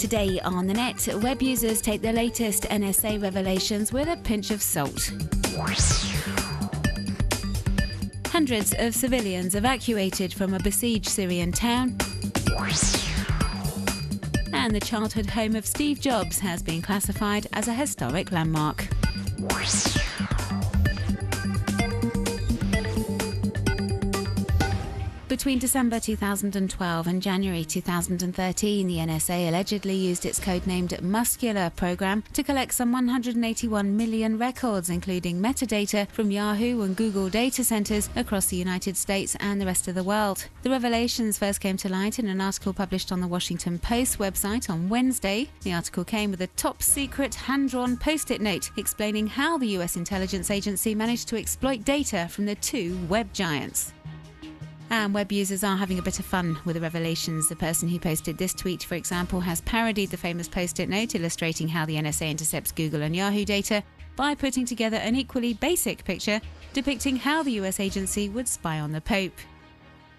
Today on the net, web users take the latest NSA revelations with a pinch of salt. Hundreds of civilians evacuated from a besieged Syrian town. And the childhood home of Steve Jobs has been classified as a historic landmark. Between December 2012 and January 2013, the NSA allegedly used its codenamed Muscular program to collect some 181 million records, including metadata from Yahoo and Google data centers across the United States and the rest of the world. The revelations first came to light in an article published on the Washington Post website on Wednesday. The article came with a top-secret hand-drawn post-it note explaining how the US intelligence agency managed to exploit data from the two web giants. And web users are having a bit of fun with the revelations. The person who posted this tweet, for example, has parodied the famous post-it note illustrating how the NSA intercepts Google and Yahoo data by putting together an equally basic picture depicting how the US agency would spy on the Pope.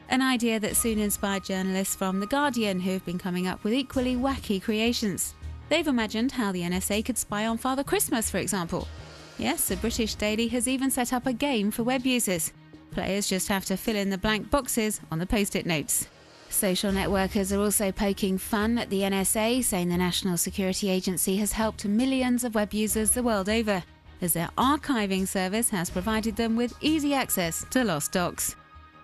An idea that soon inspired journalists from The Guardian, who have been coming up with equally wacky creations. They've imagined how the NSA could spy on Father Christmas, for example. Yes, a British daily has even set up a game for web users. Players just have to fill in the blank boxes on the post-it notes. Social networkers are also poking fun at the NSA, saying the National Security Agency has helped millions of web users the world over, as their archiving service has provided them with easy access to lost docs.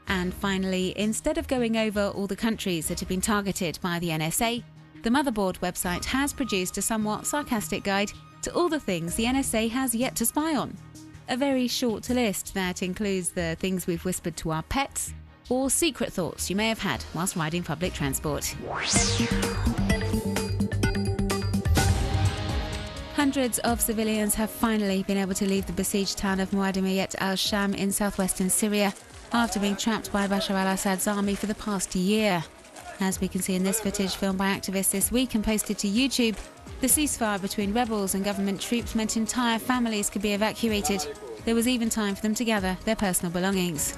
And finally, instead of going over all the countries that have been targeted by the NSA, the Motherboard website has produced a somewhat sarcastic guide to all the things the NSA has yet to spy on. A very short list that includes the things we've whispered to our pets or secret thoughts you may have had whilst riding public transport. Hundreds of civilians have finally been able to leave the besieged town of Muadamiyat al-Sham in southwestern Syria after being trapped by Bashar al-Assad's army for the past year. As we can see in this footage filmed by activists this week and posted to YouTube, the ceasefire between rebels and government troops meant entire families could be evacuated. There was even time for them to gather their personal belongings.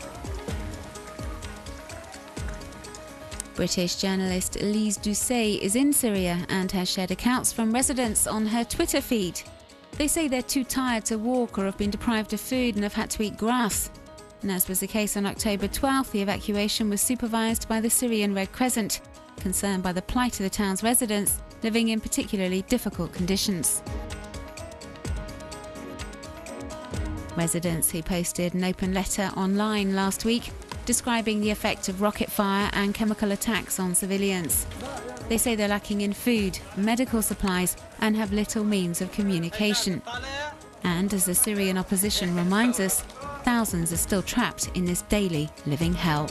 British journalist Lise Doucet is in Syria and has shared accounts from residents on her Twitter feed. They say they're too tired to walk or have been deprived of food and have had to eat grass. And as was the case on October 12th, the evacuation was supervised by the Syrian Red Crescent, concerned by the plight of the town's residents living in particularly difficult conditions. Residents who posted an open letter online last week describing the effect of rocket fire and chemical attacks on civilians. They say they're lacking in food, medical supplies, and have little means of communication. And as the Syrian opposition reminds us, thousands are still trapped in this daily living hell.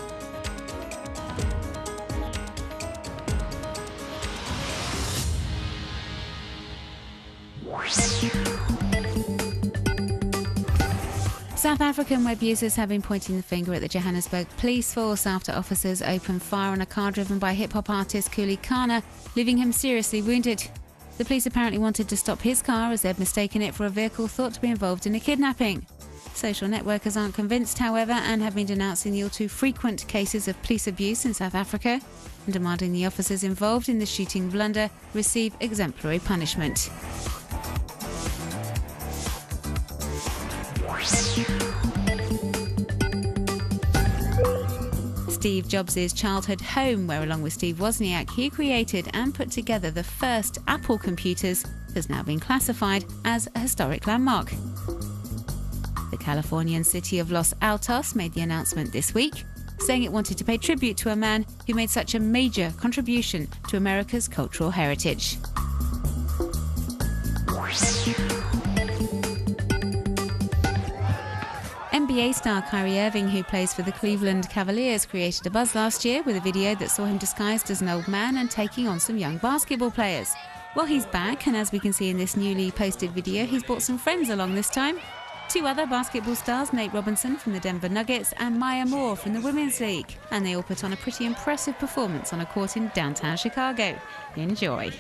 South African web users have been pointing the finger at the Johannesburg police force after officers opened fire on a car driven by hip-hop artist Kuli Kana, leaving him seriously wounded. The police apparently wanted to stop his car as they'd mistaken it for a vehicle thought to be involved in a kidnapping. Social networkers aren't convinced, however, and have been denouncing the all too frequent cases of police abuse in South Africa and demanding the officers involved in the shooting blunder receive exemplary punishment. Steve Jobs' childhood home, where along with Steve Wozniak he created and put together the first Apple computers, has now been classified as a historic landmark. The Californian city of Los Altos made the announcement this week, saying it wanted to pay tribute to a man who made such a major contribution to America's cultural heritage. NBA star Kyrie Irving, who plays for the Cleveland Cavaliers, created a buzz last year with a video that saw him disguised as an old man and taking on some young basketball players. Well, he's back, and as we can see in this newly posted video, he's brought some friends along this time. Two other basketball stars, Nate Robinson from the Denver Nuggets and Maya Moore from the Women's League. And they all put on a pretty impressive performance on a court in downtown Chicago. Enjoy.